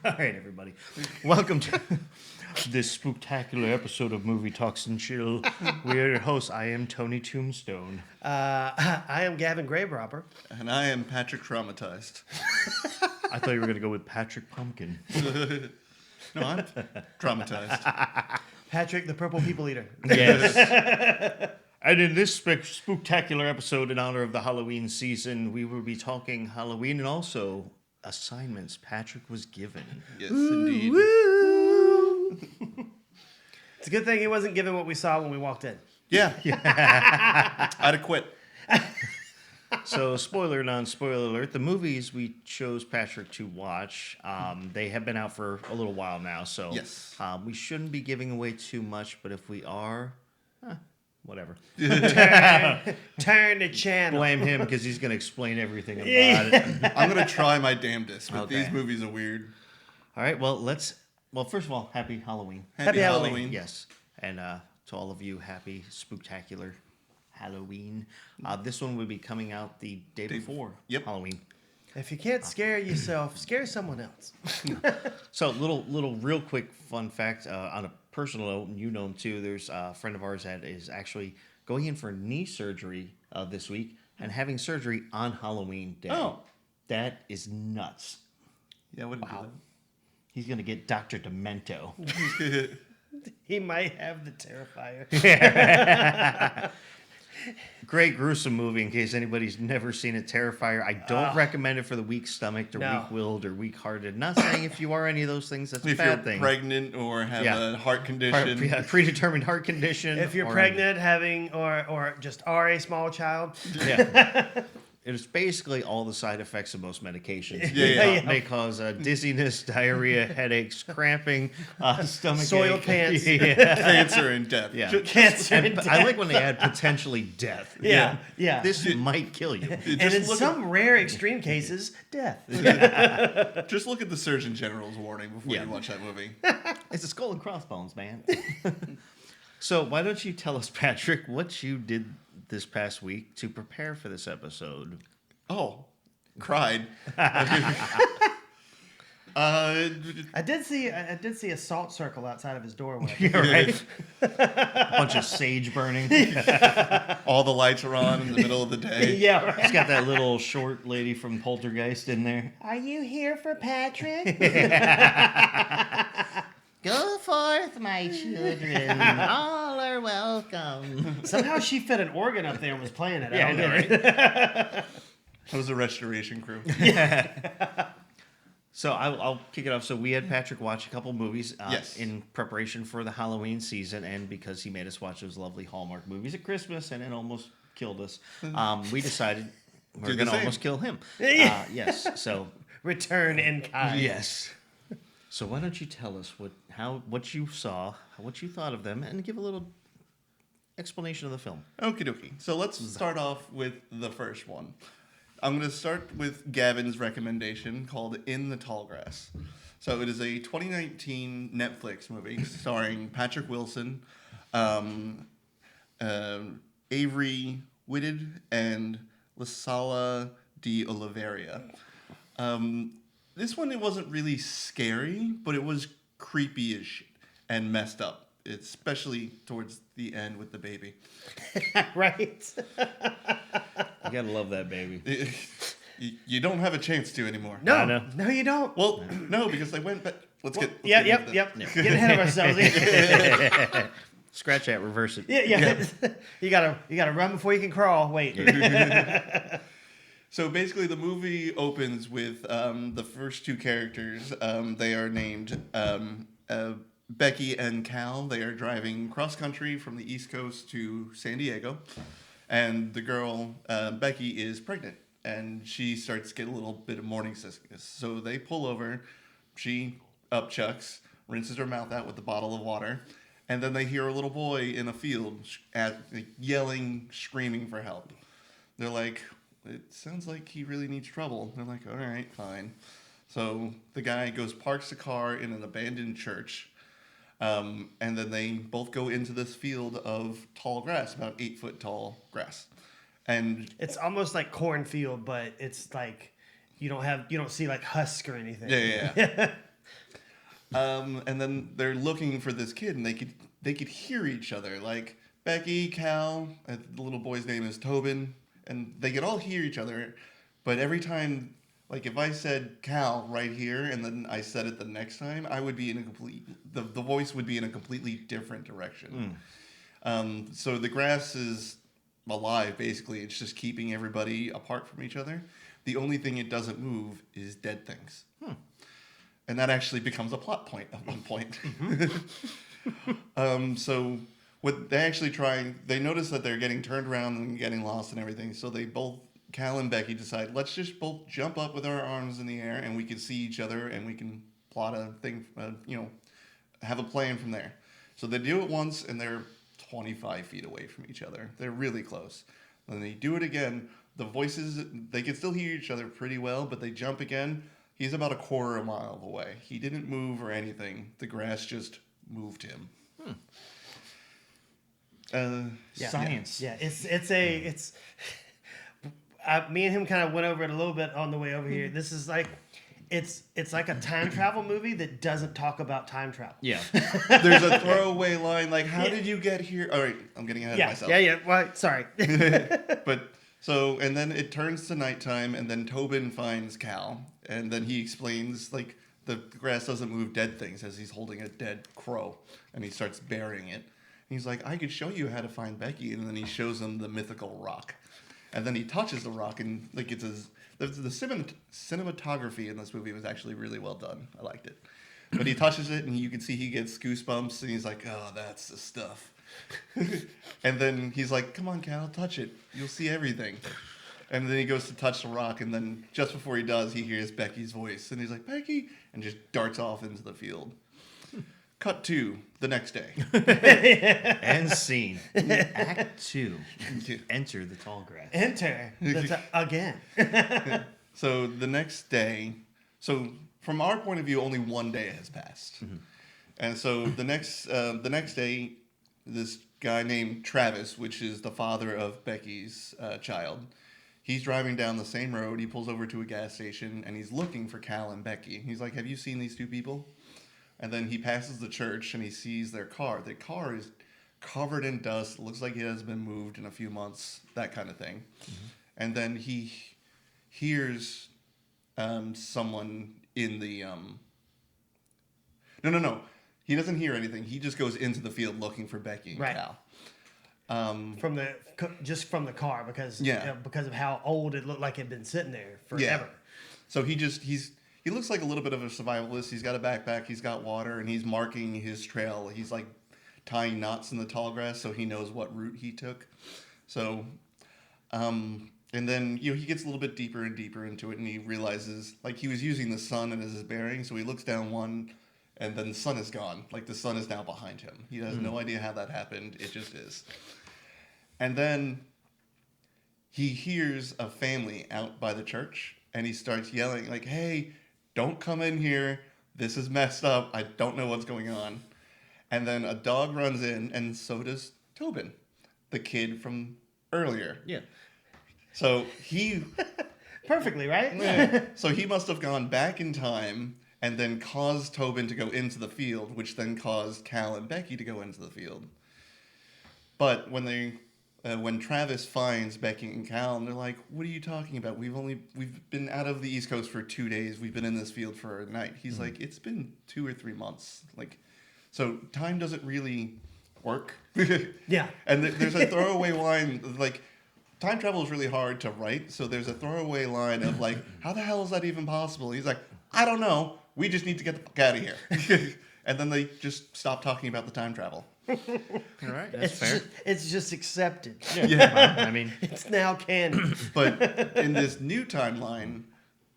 All right, everybody. Welcome to this spooktacular episode of Movie Talks and Chill. We're your hosts. I am Tony Tombstone. I am Gavin Graberhopper. And I am Patrick Traumatized. I thought you were going to go with Patrick Pumpkin. No, I'm traumatized. Patrick, the Purple People Eater. Yes. And in this spooktacular episode, in honor of the Halloween season, we will be talking Halloween and also assignments Patrick was given. Yes, indeed. Woo! It's a good thing he wasn't given what we saw when we walked in. Yeah. I'd have quit. So, spoiler, non-spoiler alert, the movies we chose Patrick to watch, they have been out for a little while now, so Yes. We shouldn't be giving away too much, but if we are, whatever. Turn the channel. Blame him because he's going to explain everything about it. I'm going to try my damnedest, but Okay. these movies are weird. All right, well, first of all, happy Halloween. Happy Halloween. Halloween. Yes, and to all of you, happy spooktacular Halloween. This one will be coming out the day before Halloween. If you can't scare yourself, scare someone else. So, little real quick fun fact on a personal note, and you know him too. There's a friend of ours that is actually going in for knee surgery this week and having surgery on Halloween day. Oh. That is nuts. Yeah, I wouldn't He's gonna get Dr. Demento. do that. He might have the Terrifier. Great gruesome movie in case anybody's never seen it. Terrifier. I don't recommend it for the weak-stomached or No. weak-willed or weak-hearted. Not saying if you are any of those things, that's a If bad you're thing. pregnant or have a heart condition. Predetermined heart condition. If you're or pregnant, having or just are a small child. Yeah. It's basically all the side effects of most medications. Yeah. May cause dizziness, diarrhea, headaches, cramping, stomach Soiled ache. pants. Yeah. Cancer and death. Yeah. Cancer. And I like when they add potentially death. Yeah. This might kill you. And in some rare extreme cases, death. Just look at the Surgeon General's warning before Yeah. you watch that movie. It's a skull and crossbones, man. So why don't you tell us, Patrick, what you did this past week to prepare for this episode? Oh, cried. I did see a salt circle outside of his doorway. Yeah, right? A bunch of sage burning. All the lights are on in the middle of the day. Yeah, right. He's got that little short lady from Poltergeist in there. Are you here for Patrick? Go forth, my children. All are welcome. Somehow she fit an organ up there and was playing it. Yeah, I know, right? That was the restoration crew. So I'll kick it off. So we had Patrick watch a couple movies Yes. in preparation for the Halloween season, and because he made us watch those lovely Hallmark movies at Christmas, and it almost killed us, we decided we're Do the going to same. almost kill him. Yeah. Yes. So Return in kind. yes. So why don't you tell us what you saw, what you thought of them, and give a little explanation of the film. Okie dokie. So let's start off with the first one. I'm going to start with Gavin's recommendation called In the Tall Grass. So it is a 2019 Netflix movie starring Patrick Wilson, Avery Whitted, and Lasala de Oliveira. This one, it wasn't really scary, but it was creepy as shit and messed up, especially towards the end with the baby. Right? You gotta love that baby. You don't have a chance to anymore. No, I know. no, you don't. Well, no, because they went back. Let's get Yep. into Get ahead of ourselves. Scratch that, reverse it. Yeah. You gotta run before you can crawl. Wait. So basically, the movie opens with the first two characters. They are named Becky and Cal. They are driving cross country from the East Coast to San Diego, and the girl Becky is pregnant, and she starts to get a little bit of morning sickness. So they pull over. She upchucks, rinses her mouth out with a bottle of water, and then they hear a little boy in a field yelling, screaming for help. They're like, it sounds like he really needs trouble. They're like, all right, fine. So the guy parks the car in an abandoned church, and then they both go into this field of tall grass, about 8 foot tall grass. And It's almost like cornfield, but it's like you don't see like husk or anything. yeah. And then they're looking for this kid, and they could hear each other, like Becky, Cal, the little boy's name is Tobin, and they could all hear each other. But every time, like if I said Cal right here, and then I said it the next time, I would be in a the voice would be in a completely different direction. So the grass is alive, basically. It's just keeping everybody apart from each other. The only thing it doesn't move is dead things. And that actually becomes a plot point at one point. So what they actually try, they notice that they're getting turned around and getting lost and everything. So they both, Cal and Becky, decide, let's just both jump up with our arms in the air and we can see each other and we can plot a thing, have a plan from there. So they do it once and they're 25 feet away from each other. They're really close. Then they do it again. The voices, they can still hear each other pretty well, but they jump again. He's about a quarter of a mile away. He didn't move or anything. The grass just moved him. Science. Yeah, it's. Me and him kind of went over it a little bit on the way over here. This is like, it's like a time travel movie that doesn't talk about time travel. Yeah. There's a throwaway line like, "How did you get here?" All right, I'm getting ahead of myself. Yeah. Well, sorry. But so, and then it turns to nighttime, and then Tobin finds Cal, and then he explains like the grass doesn't move dead things as he's holding a dead crow, and he starts burying it. And he's like, "I could show you how to find Becky," and then he shows him the mythical rock, and then he touches the rock, and like it's his. The cinematography in this movie was actually really well done. I liked it. But he touches it, and you can see he gets goosebumps, and he's like, "Oh, that's the stuff." And then he's like, "Come on, Cal, touch it. You'll see everything." And then he goes to touch the rock, and then just before he does, he hears Becky's voice, and he's like, "Becky," and just darts off into the field. Cut to the next day. And scene. Act 2. Enter the tall grass. Enter again. So the next day, so from our point of view, only one day has passed. And so the next day, this guy named Travis, which is the father of Becky's child, he's driving down the same road. He pulls over to a gas station, and he's looking for Cal and Becky. He's like, "Have you seen these two people?" And then he passes the church, and he sees their car. The car is covered in dust. It looks like it has been moved in a few months, that kind of thing. And then he hears someone in the... No. He doesn't hear anything. He just goes into the field looking for Becky and Cal. From the car because of how old it looked like it had been sitting there forever. So he looks like a little bit of a survivalist. He's got a backpack, he's got water, and he's marking his trail. He's like tying knots in the tall grass so he knows what route he took. So, and then he gets a little bit deeper and deeper into it, and he realizes like he was using the sun as his bearing. So he looks down one, and then the sun is gone. Like the sun is now behind him. He has no idea how that happened. It just is. And then he hears a family out by the church, and he starts yelling like, "Hey, don't come in here. This is messed up. I don't know what's going on." And then a dog runs in, and so does Tobin, the kid from earlier. Yeah. So he... Perfectly, right? So he must have gone back in time and then caused Tobin to go into the field, which then caused Cal and Becky to go into the field. But when Travis finds Becky and Cal, and they're like, "What are you talking about? We've been out of the East Coast for 2 days. We've been in this field for a night." He's like, "It's been 2 or 3 months. Like, so time doesn't really work." Yeah. And there's a throwaway line like, time travel is really hard to write. So there's a throwaway line of like, "How the hell is that even possible?" He's like, "I don't know. We just need to get the fuck out of here." And then they just stop talking about the time travel. All right, that's fair. It's just accepted. Yeah. I mean, It's now canon. But in this new timeline,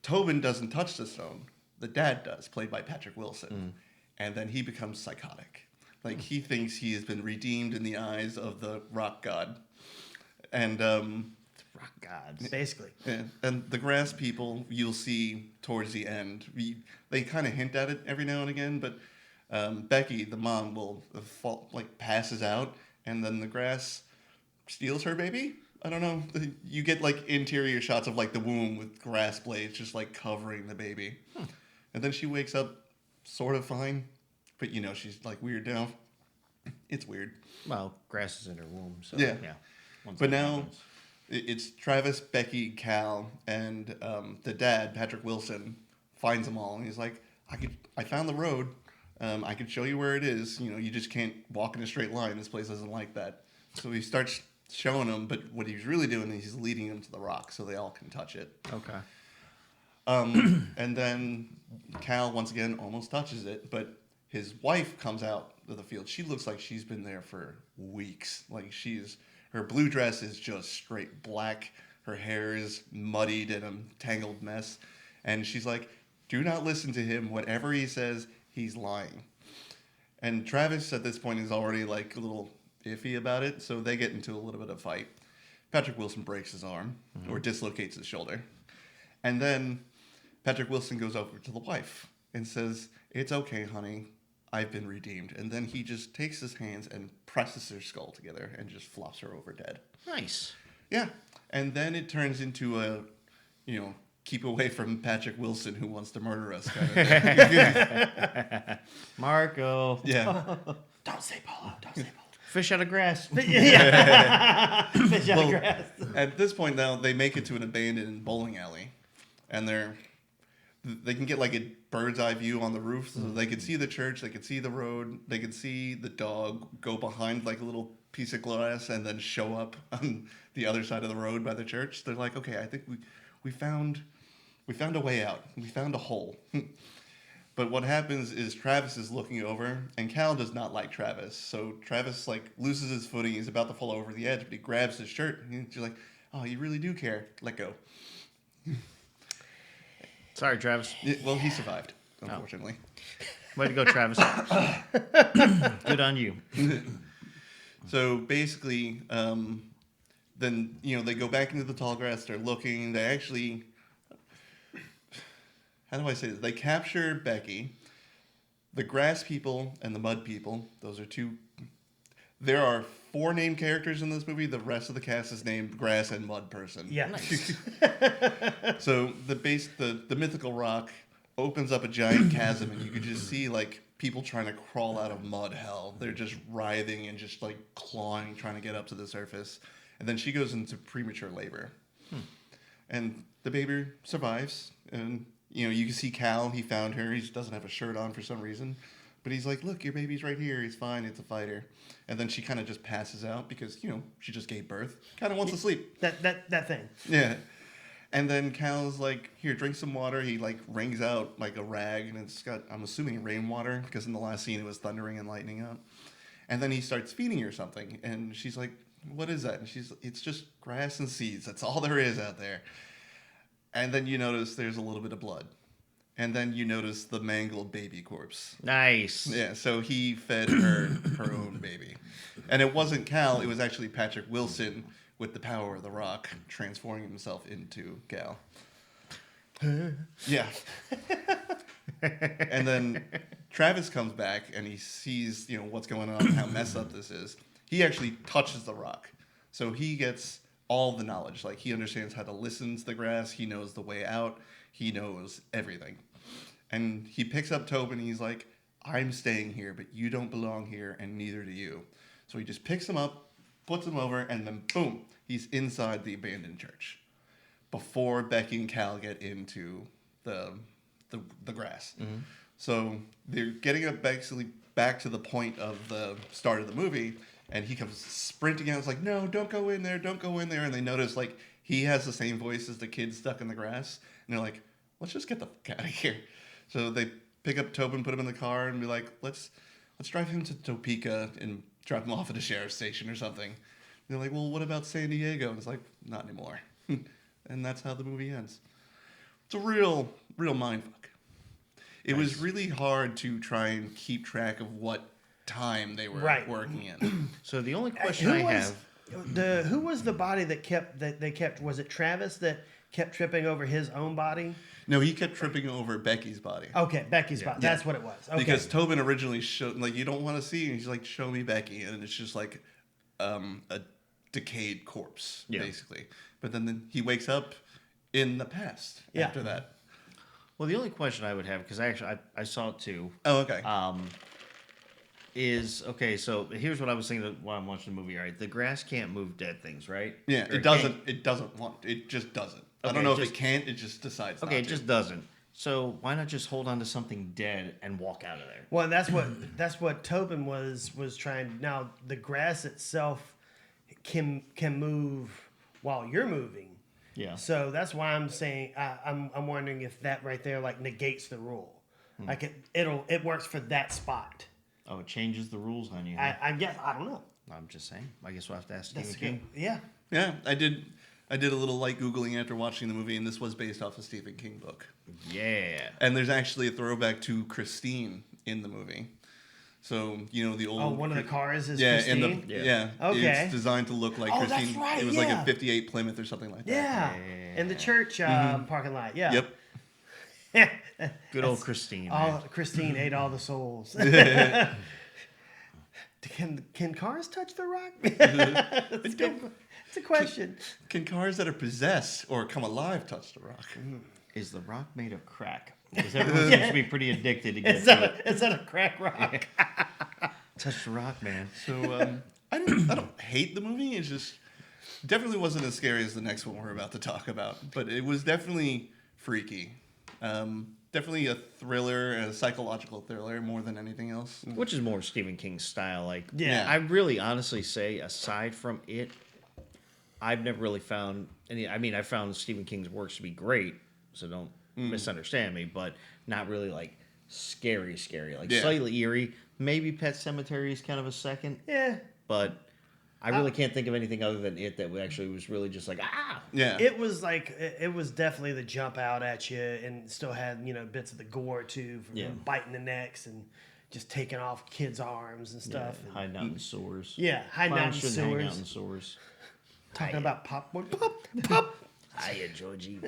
Tobin doesn't touch the stone. The dad does, played by Patrick Wilson. And then he becomes psychotic. Like, he thinks he has been redeemed in the eyes of the rock god. And, rock gods. Basically. and the grass people, you'll see towards the end. They kind of hint at it every now and again, but Becky, the mom, will passes out, and then the grass steals her baby. I don't know. You get like interior shots of like the womb with grass blades just like covering the baby, and then she wakes up sort of fine, but she's like weird now. It's weird. Well, grass is in her womb, so Yeah. Once But that now happens. it's Travis, Becky, Cal, and the dad, Patrick Wilson, finds them all, and he's like, I found the road. I could show you where it is. You just can't walk in a straight line. This place isn't like that. So he starts showing them, but what he's really doing is he's leading them to the rock so they all can touch it. Okay. And then Cal, once again, almost touches it, but his wife comes out of the field. She looks like she's been there for weeks. Like her blue dress is just straight black. Her hair is muddied in a tangled mess. And she's like, do not listen to him. Whatever he says, he's lying. And Travis at this point is already like a little iffy about it. So they get into a little bit of a fight. Patrick Wilson breaks his arm or dislocates his shoulder. And then Patrick Wilson goes over to the wife and says, it's okay, honey. I've been redeemed. And then he just takes his hands and presses her skull together and just flops her over dead. Nice. Yeah. And then it turns into a, keep away from Patrick Wilson who wants to murder us kind of thing. Marco. Yeah. Don't say Polo. Don't say Polo. Fish out of grass. Yeah. Fish out of grass. At this point now, they make it to an abandoned bowling alley. And they can get like a bird's eye view on the roof, so they can see the church, they can see the road, they can see the dog go behind like a little piece of glass and then show up on the other side of the road by the church. They're like, okay, I think we found a way out. We found a hole. But what happens is Travis is looking over, and Cal does not like Travis. So Travis like loses his footing. He's about to fall over the edge, but he grabs his shirt, and she's like, "Oh, you really do care. Let go." Sorry, Travis. Well, he survived, unfortunately. Way to go, Travis. Good on you. So basically, then they go back into the tall grass. They're looking. They actually, how do I say this? They capture Becky, the grass people, and the mud people. Those are two. There are 4 named characters in this movie. The rest of the cast is named grass and mud person. Yeah. Nice. So the mythical rock opens up a giant chasm, and you can just see like people trying to crawl out of mud hell. They're just writhing and just like clawing, trying to get up to the surface. And then she goes into premature labor, and the baby survives. And you can see Cal. He found her. He doesn't have a shirt on for some reason, but he's like, "Look, your baby's right here. He's fine. It's a fighter." And then she kind of just passes out because she just gave birth. Kind of wants to sleep. That thing. Yeah. And then Cal's like, "Here, drink some water." He like wrings out like a rag, and it's got, I'm assuming, rainwater, because in the last scene it was thundering and lightning out. And then he starts feeding her something, and she's like, "What is that?" And it's just grass and seeds. That's all there is out there. And then you notice there's a little bit of blood. And then you notice the mangled baby corpse. Nice. Yeah, so he fed her own baby. And it wasn't Cal, it was actually Patrick Wilson with the power of the rock transforming himself into Cal. Yeah. And then Travis comes back and he sees, what's going on, how messed up this is. He actually touches the rock. So he gets all the knowledge. Like, he understands how to listen to the grass. He knows the way out. He knows everything. And he picks up Tobin and he's like, "I'm staying here, but you don't belong here, and neither do you." So he just picks him up, puts him over, and then boom, he's inside the abandoned church before Becky and Cal get into the grass. Mm-hmm. So they're getting up basically back to the point of the start of the movie, and he comes sprinting out. It's like, "No, don't go in there, don't go in there." And they notice like he has the same voice as the kid stuck in the grass, and they're like, "Let's just get the fuck out of here." So they pick up Tobin, put him in the car, and be like, let's drive him to Topeka and drop him off at a sheriff's station or something. And they're like, "Well, what about San Diego?" And it's like, "Not anymore." And that's how the movie ends. It's a real mindfuck. It was really hard to try and keep track of what time they were working in. So the only question I have... Who was the body they kept? Was it Travis that kept tripping over his own body? No, he kept tripping over Becky's body. Okay, Becky's body. That's what it was. Okay. Because Tobin originally showed, like, "You don't want to see," and he's like, "Show me Becky," and it's just like a decayed corpse, basically. But then he wakes up in the past after that. Well, the only question I would have, because I saw it too, Oh, okay. is okay. So here's what I was thinking while I'm watching the movie. All right, the grass can't move dead things, right? Yeah, Or it doesn't. It doesn't want. It just doesn't. I Okay, don't know if just- it can't. It just decides. Okay, not it to. just doesn't. So why not just hold on to something dead and walk out of there? Well, that's what Tobin was trying. Now the grass itself can move while you're moving. Yeah. So that's why I'm saying I'm wondering if that right there like negates the rule. Like it works for that spot. Oh, it changes the rules on you. I guess I don't know. I'm just saying. I guess we'll have to ask That's Stephen King. good. Yeah. Yeah, I did. I did a little light googling after watching the movie, and this was based off a Stephen King book. Yeah. And there's actually a throwback to Christine in the movie. So the old. Oh, one of the cars is yeah, Christine? yeah. Okay. It's designed to look like Oh, that's Christine. right, It was like yeah. a '58 Plymouth or something like that. Yeah. In the church parking lot. Yeah. Yep. Good old Christine. All Man. Christine ate all the souls. Can cars touch the rock? It's a question. Can cars that are possessed or come alive touch the rock? Is the rock made of crack? Because everyone seems to be pretty addicted to get Is to it. that a crack rock? Touch the rock, man. So I don't hate the movie. It's just definitely wasn't as scary as the next one we're about to talk about. But it was definitely freaky. Definitely a thriller, a psychological thriller more than anything else. Which is more Stephen King's style. Like, Yeah. I really honestly say, aside from it, I've never really found any. I mean, I found Stephen King's works to be great, so don't misunderstand me, but not really like scary. Like Yeah. slightly eerie. Maybe Pet Sematary is kind of a second, Yeah. but I really can't think of anything other than it that actually was really just like Yeah. It was like it was definitely the jump out at you, and still had bits of the gore too, from him biting the necks and just taking off kids' arms and stuff. yeah, hiding out in the sewers. Yeah, hiding out in Clowns shouldn't hang out in sewers, sewers. talking about popcorn. Pop. Hiya, Georgie.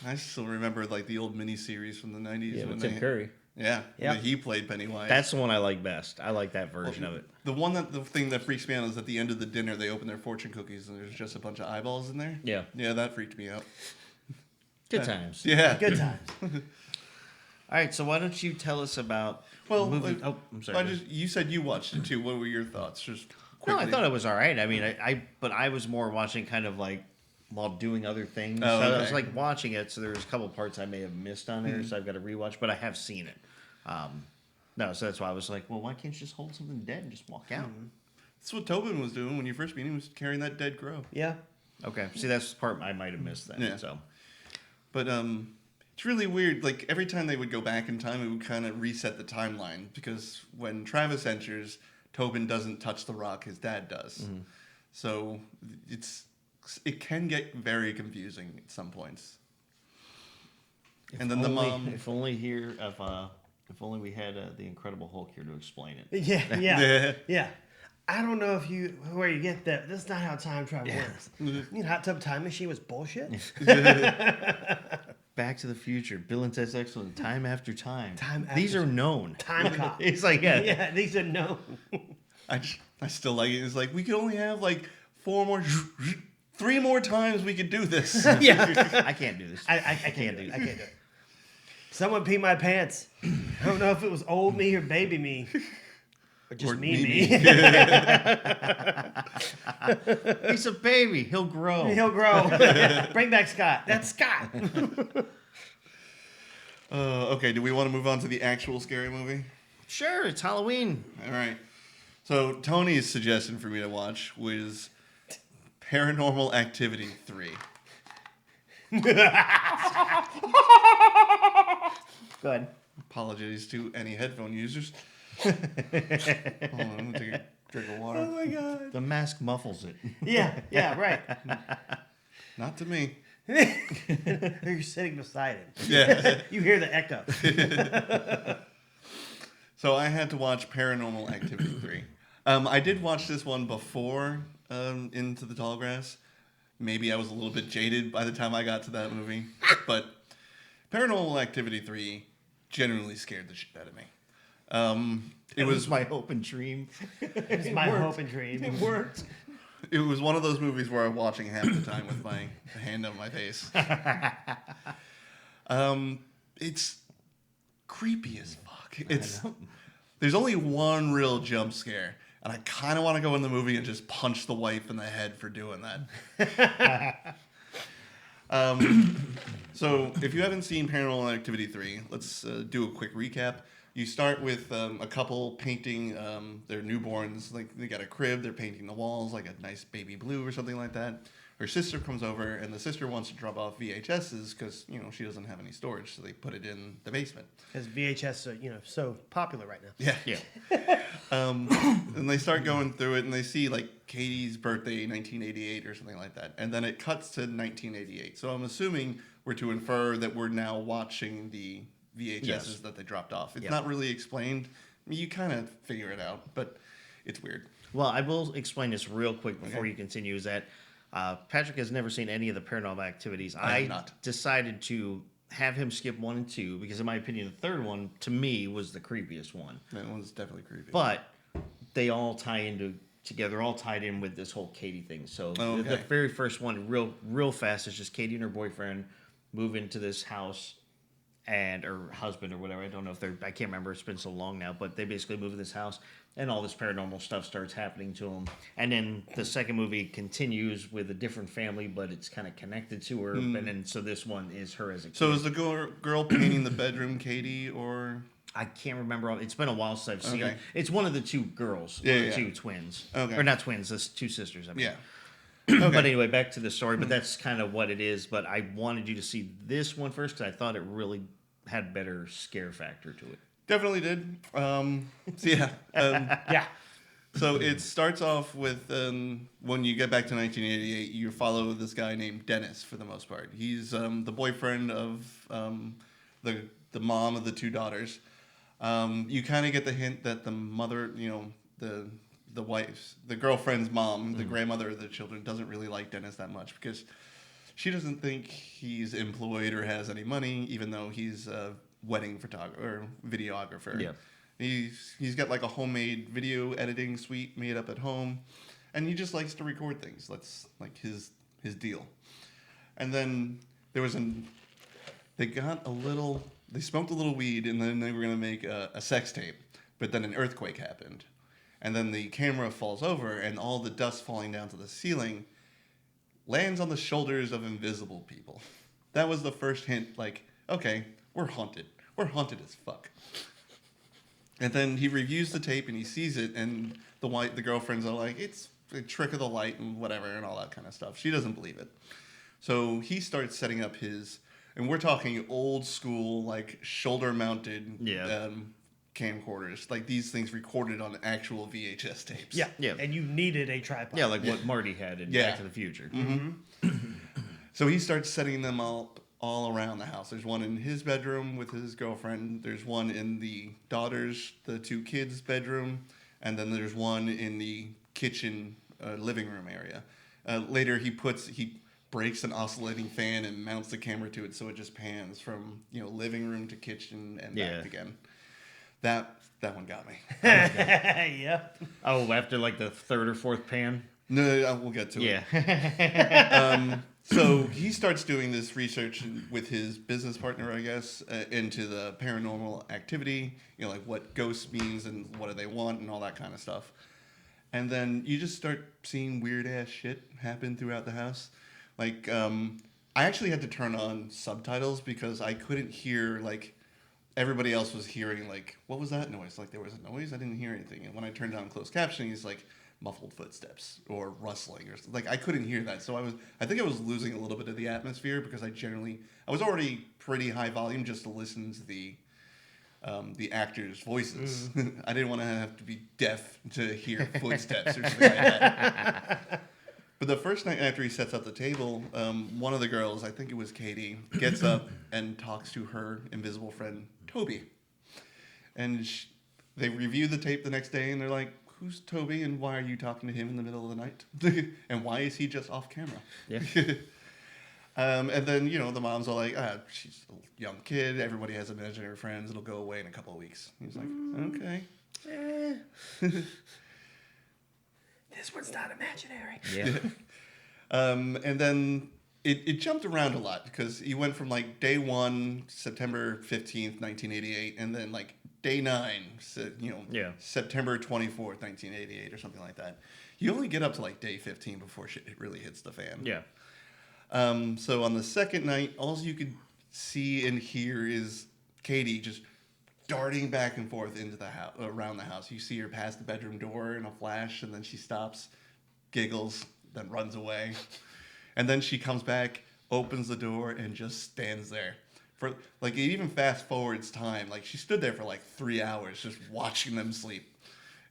I still remember like the old miniseries from the '90s Yeah, when with Tim Curry. Yeah, Yep. when he played Pennywise. That's the one I like best. I like that version of it. The thing that freaks me out is at the end of the dinner they open their fortune cookies and there's just a bunch of eyeballs in there. Yeah. Yeah, that freaked me out. Good times. Yeah. Good times. All right, so why don't you tell us about Well, the movie? like, Oh, I'm sorry. you said you watched it too. What were your thoughts? Just No, quickly. I thought it was all right. I mean, but I was more watching kind of like while doing other things. Oh, So I was okay. like watching it, so there was a couple parts I may have missed on there, so I've got to rewatch. But I have seen it. No, so that's why I was like, well, why can't you just hold something dead and just walk out? That's what Tobin was doing when you first meet him. He was carrying that dead crow. Yeah. Okay, see, that's the part I might have missed then. Yeah. So But it's really weird. Like every time they would go back in time, it would kind of reset the timeline because when Travis enters, Tobin doesn't touch the rock. His dad does. So it can get very confusing at some points. And then the mom. If only if only we had the Incredible Hulk here to explain it. Yeah. I don't know where you get that. That's not how time travel works. You know, Hot Tub Time Machine was bullshit. Back to the Future, Bill and Ted's Excellent, Time After Time. Time These After are known. Time Cop. It's like, yeah. Yeah, these are known. I still like it. It's like we could only have like 3 more times we could do this. Yeah. I can't do this. I can't do it. I can't do it. Someone pee my pants. I don't know if it was old me or baby me. Or just Or me. He's a baby. He'll grow. He'll grow. Bring back Scott. That's Scott. Okay, do we want to move on to the actual scary movie? Sure, it's Halloween. All right. So Tony's suggestion for me to watch was Paranormal Activity 3. Good. Apologies to any headphone users. Hold on, I'm gonna take a drink of water. Oh my god. The mask muffles it. Yeah, right. Not to me. You're sitting beside him. Yeah. You hear the echo. So I had to watch Paranormal Activity 3. I did watch this one before Into the Tall Grass. Maybe I was a little bit jaded by the time I got to that movie. But Paranormal Activity 3 generally scared the shit out of me. It was my hope and dream. It's my hope and dream. It worked. It was one of those movies where I'm watching half the time with my hand on my face. It's creepy as fuck. There's only one real jump scare, and I kind of want to go in the movie and just punch the wife in the head for doing that. So if you haven't seen Paranormal Activity 3, let's do a quick recap. You start with a couple painting their newborns, like they got a crib, they're painting the walls like a nice baby blue or something like that. Her sister comes over, and the sister wants to drop off VHSs because, she doesn't have any storage, so they put it in the basement. Because VHS are, so popular right now. Yeah. And they start going through it, and they see, like, Katie's birthday, 1988 or something like that. And then it cuts to 1988. So I'm assuming we're to infer that we're now watching the VHSs that they dropped off. It's not really explained. I mean, you kind of figure it out, but it's weird. Well, I will explain this real quick before you continue, is that Patrick has never seen any of the Paranormal Activities. I have not. Decided to have him skip 1 and 2 because, in my opinion, the third one, to me, was the creepiest one. That one's definitely creepy. But they all tie together, all tied in with this whole Katie thing. So the very first one, real fast, is just Katie and her boyfriend move into this house, and her husband or whatever. I don't know if I can't remember. It's been so long now, but they basically move in this house, and all this paranormal stuff starts happening to them. And then the second movie continues with a different family, but it's kind of connected to her. And then so this one is her as a kid. So is the girl painting the bedroom Katie, or? I can't remember. It's been a while since I've seen Okay. it. It's one of the two girls, two twins. Okay. Or not twins, the two sisters. I mean. Yeah. But anyway, back to the story. But that's kind of what it is. But I wanted you to see this one first because I thought it really had better scare factor to it. Definitely did. Yeah. So it starts off with when you get back to 1988, you follow this guy named Dennis for the most part. He's the boyfriend of the mom of the two daughters. You kind of get the hint that the mother, the wife's, the girlfriend's mom, the grandmother of the children, doesn't really like Dennis that much because she doesn't think he's employed or has any money, even though he's a wedding photographer or videographer. Yeah. He's got like a homemade video editing suite made up at home, and he just likes to record things. That's like his deal. And then they smoked a little weed, and then they were gonna make a sex tape, but then an earthquake happened, and then the camera falls over, and all the dust falling down to the ceiling lands on the shoulders of invisible people. That was the first hint, like, okay, we're haunted. We're haunted as fuck. And then he reviews the tape and he sees it, and the girlfriends are like, it's a trick of the light and whatever and all that kind of stuff. She doesn't believe it. So he starts setting up and we're talking old school, like shoulder mounted camcorders. Like these things recorded on actual VHS tapes. Yeah. And you needed a tripod. Yeah, like what Marty had in Back to the Future. Mm-hmm. So he starts setting them all around the house. There's one in his bedroom with his girlfriend. There's one in the two kids' bedroom. And then there's one in the kitchen living room area. Later, he breaks an oscillating fan and mounts the camera to it so it just pans from living room to kitchen and back again. That one got me. Yeah. Oh, after like the third or fourth pan? No, we'll get to it. Yeah. So he starts doing this research with his business partner, I guess, into the paranormal activity, like what ghosts means and what do they want and all that kind of stuff. And then you just start seeing weird ass shit happen throughout the house. Like, I actually had to turn on subtitles because I couldn't hear, like, everybody else was hearing, like, what was that noise? Like, there was a noise? I didn't hear anything. And when I turned on closed captioning, it's like muffled footsteps or rustling or like I couldn't hear that. So I think I was losing a little bit of the atmosphere because I was already pretty high volume just to listen to the actors' voices. I didn't want to have to be deaf to hear footsteps or something like that. But the first night after he sets up the table, one of the girls, I think it was Katie, gets up and talks to her invisible friend, Toby. And they review the tape the next day, and they're like, who's Toby, and why are you talking to him in the middle of the night? And why is he just off camera? Yeah. And then, the moms are like, she's a young kid. Everybody has imaginary friends. It'll go away in a couple of weeks. He's like, okay. This one's not imaginary. Yeah. And then it jumped around a lot because he went from like day 1, September 15th, 1988, and then like day 9, Yeah. September 24th, 1988, or something like that. You only get up to like day 15 before shit really hits the fan. Yeah. So on the second night, all you could see and hear is Katie just darting back and forth into the house, around the house. You see her pass the bedroom door in a flash, and then she stops, giggles, then runs away. And then she comes back, opens the door, and just stands there. For like, it even fast forwards time. Like, she stood there for like 3 hours just watching them sleep.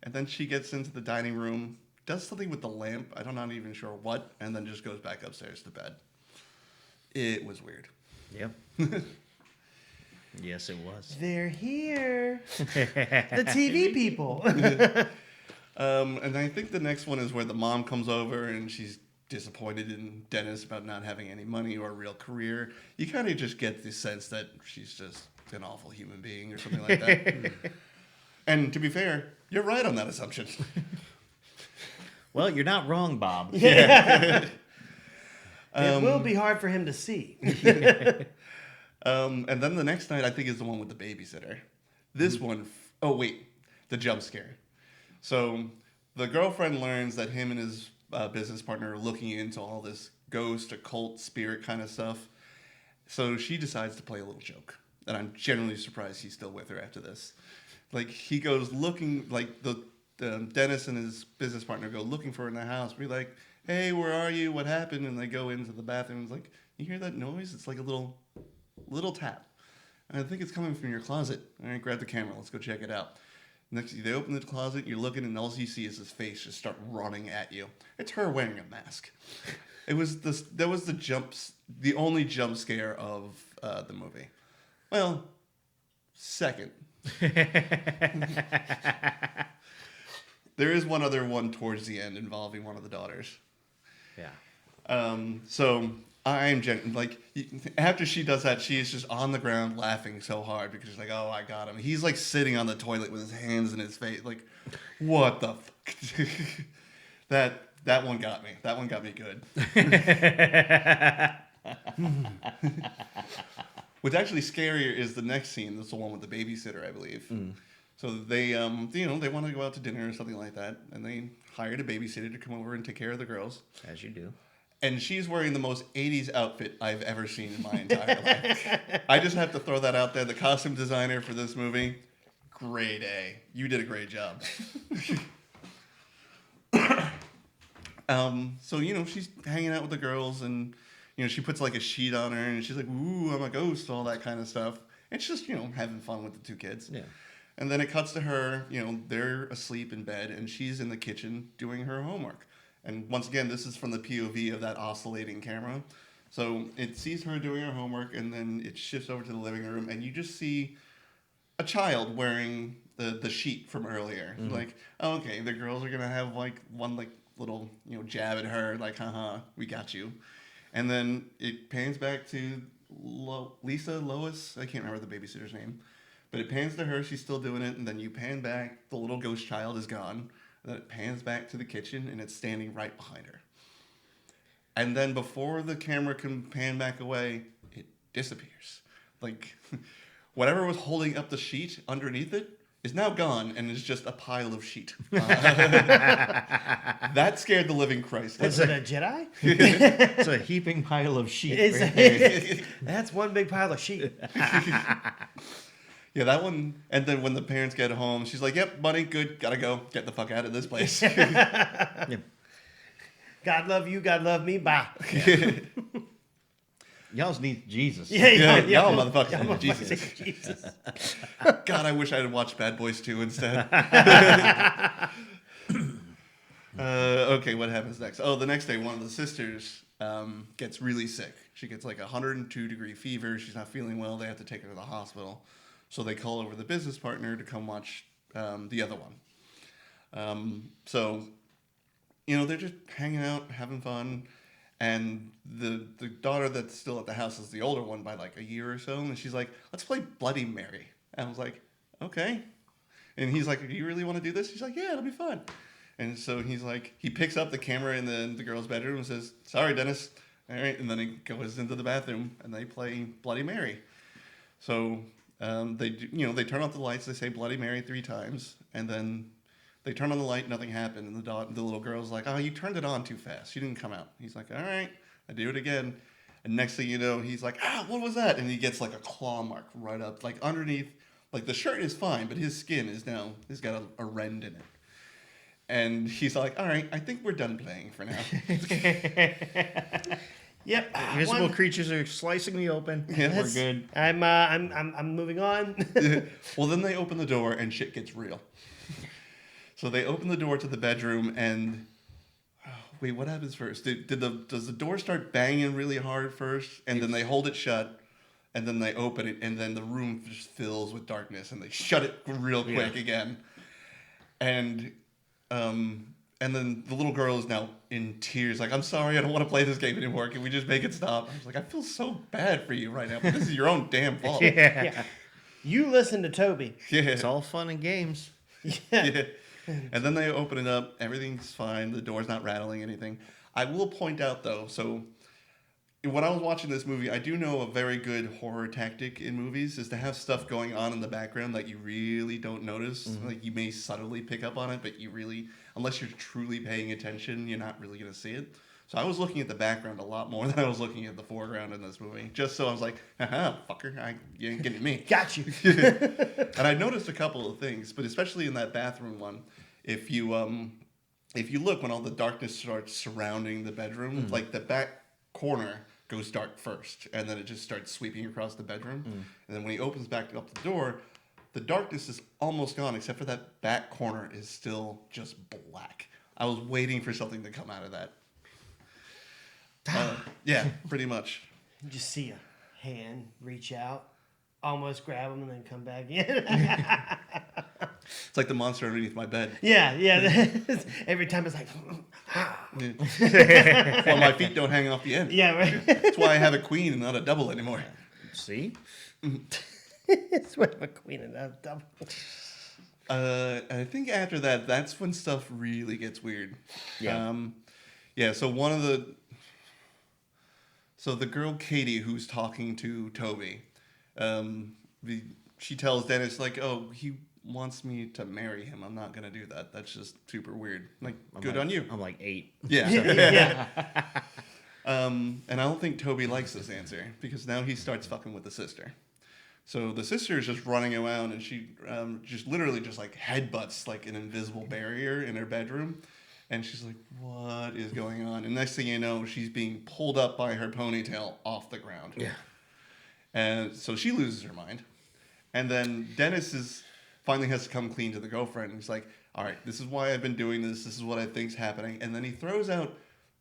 And then she gets into the dining room, does something with the lamp. I'm not even sure what, and then just goes back upstairs to bed. It was weird. Yep. Yes, it was. They're here. The TV people. And I think the next one is where the mom comes over and she's disappointed in Dennis about not having any money or a real career. You kind of just get the sense that she's just an awful human being or something like that. And to be fair, you're right on that assumption. Well, you're not wrong, Bob. It will be hard for him to see. And then the next night, I think, is the one with the babysitter. This one, oh wait, the jump scare. So the girlfriend learns that him and his business partner are looking into all this ghost, occult, spirit kind of stuff. So she decides to play a little joke. And I'm generally surprised he's still with her after this. Like, he goes looking, like, the Dennis and his business partner go looking for her in the house. Be like, hey, where are you? What happened? And they go into the bathroom. It's like, you hear that noise? It's like a little tap. And I think it's coming from your closet. All right, grab the camera. Let's go check it out. Next, they open the closet. You're looking, and all you see is his face just start running at you. It's her wearing a mask. It was this. That was the only jump scare of the movie. Well, second. There is one other one towards the end involving one of the daughters. Yeah. So I'm like, after she does that, she is just on the ground laughing so hard because she's like, oh, I got him. He's like sitting on the toilet with his hands in his face. Like, what the fuck? That one got me. That one got me good. What's actually scarier is the next scene. That's the one with the babysitter, I believe. Mm. So they, they want to go out to dinner or something like that, and they hired a babysitter to come over and take care of the girls. As you do. And she's wearing the most 80s outfit I've ever seen in my entire life. I just have to throw that out there. The costume designer for this movie, grade A. You did a great job. So, she's hanging out with the girls, and, she puts like a sheet on her, and she's like, ooh, I'm a ghost, all that kind of stuff. It's just, having fun with the two kids. Yeah. And then it cuts to her, they're asleep in bed, and she's in the kitchen doing her homework. And once again, this is from the POV of that oscillating camera. So it sees her doing her homework, and then it shifts over to the living room, and you just see a child wearing the sheet from earlier. Mm-hmm. Like, oh, okay, the girls are going to have, like, one, like, little, jab at her, like, haha, we got you. And then it pans back to Lois, I can't remember the babysitter's name. But it pans to her, she's still doing it, and then you pan back, the little ghost child is gone. And then it pans back to the kitchen, and it's standing right behind her. And then before the camera can pan back away, it disappears. Like, whatever was holding up the sheet underneath it is now gone, and is just a pile of sheet. That scared the living Christ. Is it a Jedi? It's a heaping pile of sheet. That's one big pile of sheet. Yeah, that one. And then when the parents get home, she's like, yep, buddy, good, gotta go. Get the fuck out of this place. Yep. God love you, God love me, bye. Y'all need Jesus. Y'all motherfuckers need Jesus. God, I wish I had watched Bad Boys 2 instead. Okay, what happens next? Oh, the next day, one of the sisters gets really sick. She gets like 102-degree fever. She's not feeling well. They have to take her to the hospital. So they call over the business partner to come watch the other one. So, they're just hanging out, having fun. And the daughter that's still at the house is the older one by like a year or so. And she's like, let's play Bloody Mary. And I was like, okay. And he's like, do you really want to do this? She's like, yeah, it'll be fun. And so he's like, he picks up the camera in the girl's bedroom and says, sorry, Dennis, All right, and then he goes into the bathroom and they play Bloody Mary. So they they turn off the lights. They say Bloody Mary 3 times, and then they turn on the light. Nothing happened, and the little girl's like, "Oh, you turned it on too fast. You didn't come out." He's like, "All right, I do it again." And next thing you know, he's like, "Ah, what was that?" And he gets like a claw mark right up, like underneath. Like the shirt is fine, but his skin is now, he's got a rend in it. And he's like, "All right, I think we're done playing for now." Yep. Invisible creatures are slicing me open. Yeah, We're good. I'm moving on. Well, then they open the door and shit gets real. So they open the door to the bedroom and wait, what happens first? Does the door start banging really hard first, and then they hold it shut, and then they open it, and then the room just fills with darkness, and they shut it real quick again, and then the little girl is now in tears, like, "I'm sorry, I don't want to play this game anymore. Can we just make it stop?" I was like, I feel so bad for you right now, but this is your own damn fault. Yeah. You listen to Toby. Yeah. It's all fun and games. Yeah. And then they open it up. Everything's fine. The door's not rattling anything. I will point out, though, so when I was watching this movie, I do know a very good horror tactic in movies is to have stuff going on in the background that you really don't notice. Mm-hmm. Like, you may subtly pick up on it, but you really, unless you're truly paying attention, you're not really going to see it. So I was looking at the background a lot more than I was looking at the foreground in this movie. Just so I was like, haha, fucker, you ain't getting me. Got you. And I noticed a couple of things, but especially in that bathroom one, if you look when all the darkness starts surrounding the bedroom, like the back corner goes dark first, and then it just starts sweeping across the bedroom. And then when he opens back up the door, the darkness is almost gone, except for that back corner is still just black. I was waiting for something to come out of that. Yeah, pretty much. You just see a hand reach out, almost grab him, and then come back in. It's like the monster underneath my bed. Yeah. Every time it's like, Well, my feet don't hang off the end. yeah, right. That's why I have a queen and not a double anymore. See? It's with a queen and a double. I think after that, that's when stuff really gets weird. Yeah. So the girl Katie who's talking to Toby, she tells Dennis like, "Oh, he wants me to marry him. I'm not gonna do that. That's just super weird." Like, good on you. I'm like 8. Yeah. Yeah. And I don't think Toby likes this answer because now he starts fucking with the sister. So the sister is just running around and she just literally just like headbutts like an invisible barrier in her bedroom. And she's like, "What is going on?" And next thing you know, she's being pulled up by her ponytail off the ground. Yeah. And so she loses her mind. And then Dennis finally has to come clean to the girlfriend. He's like, "All right, this is why I've been doing this. This is what I think's happening." And then he throws out,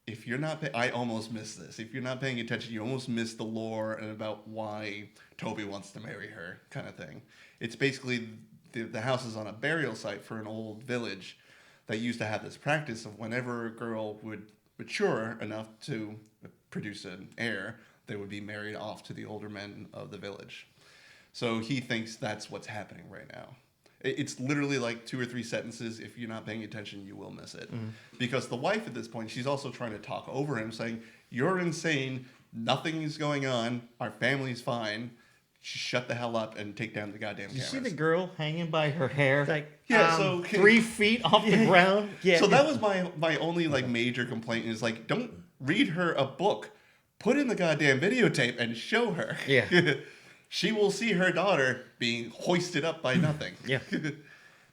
"If you're not, I almost missed this. If you're not paying attention, you almost missed the lore and about why Toby wants to marry her," kind of thing. It's basically the house is on a burial site for an old village that used to have this practice of whenever a girl would mature enough to produce an heir, they would be married off to the older men of the village. So he thinks that's what's happening right now. It's literally like 2 or 3 sentences. If you're not paying attention, you will miss it. Mm-hmm. Because the wife at this point, she's also trying to talk over him, saying, "You're insane. Nothing is going on. Our family's fine. Shut the hell up and take down the goddamn cameras." You see the girl hanging by her hair? Like, Yeah, so 3 feet off the ground? yeah. So that was my only like major complaint is like, don't read her a book. Put in the goddamn videotape and show her. Yeah. She will see her daughter being hoisted up by nothing. Yeah.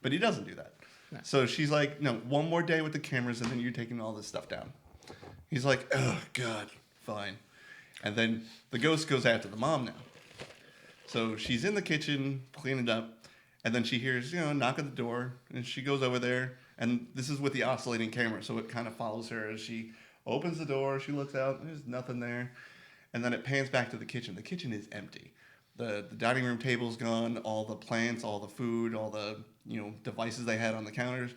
But he doesn't do that. No. So she's like, "No, one more day with the cameras and then you're taking all this stuff down." He's like, "Oh, God, fine." And then the ghost goes after the mom now. So she's in the kitchen cleaning up, and then she hears, knock at the door, and she goes over there, and this is with the oscillating camera, so it kind of follows her as she opens the door, she looks out, there's nothing there, and then it pans back to the kitchen. The kitchen is empty. The dining room table's gone, all the plants, all the food, all the devices they had on the counters,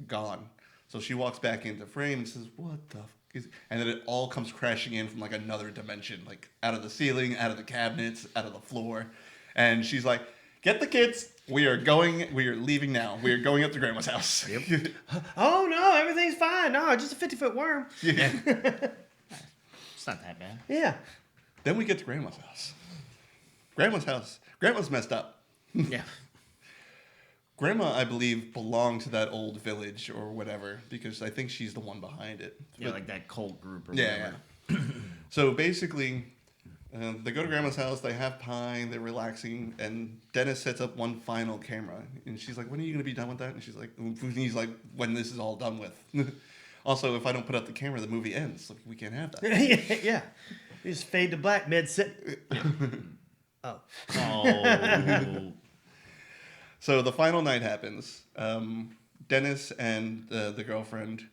gone. So she walks back into frame and says, "What the fuck is?" And then it all comes crashing in from like another dimension, like out of the ceiling, out of the cabinets, out of the floor. And she's like, "Get the kids. We are leaving now. We are going up to Grandma's house." Yep. Oh no, everything's fine. No, just a 50-foot worm. Yeah. It's not that bad. Yeah. Then we get to Grandma's house. Grandma's messed up. Yeah. Grandma, I believe, belonged to that old village or whatever, because I think she's the one behind it. Yeah, like that cult group or Yeah, whatever. yeah. So basically, they go to Grandma's house, they have pie, they're relaxing, and Dennis sets up one final camera. And she's like, when are you going to be done with that? And he's like, when this is all done with. Also, if I don't put up the camera, the movie ends. Like, we can't have that. Yeah. You just fade to black mid-sit. Oh. Oh. So the final night happens. Dennis and the girlfriend,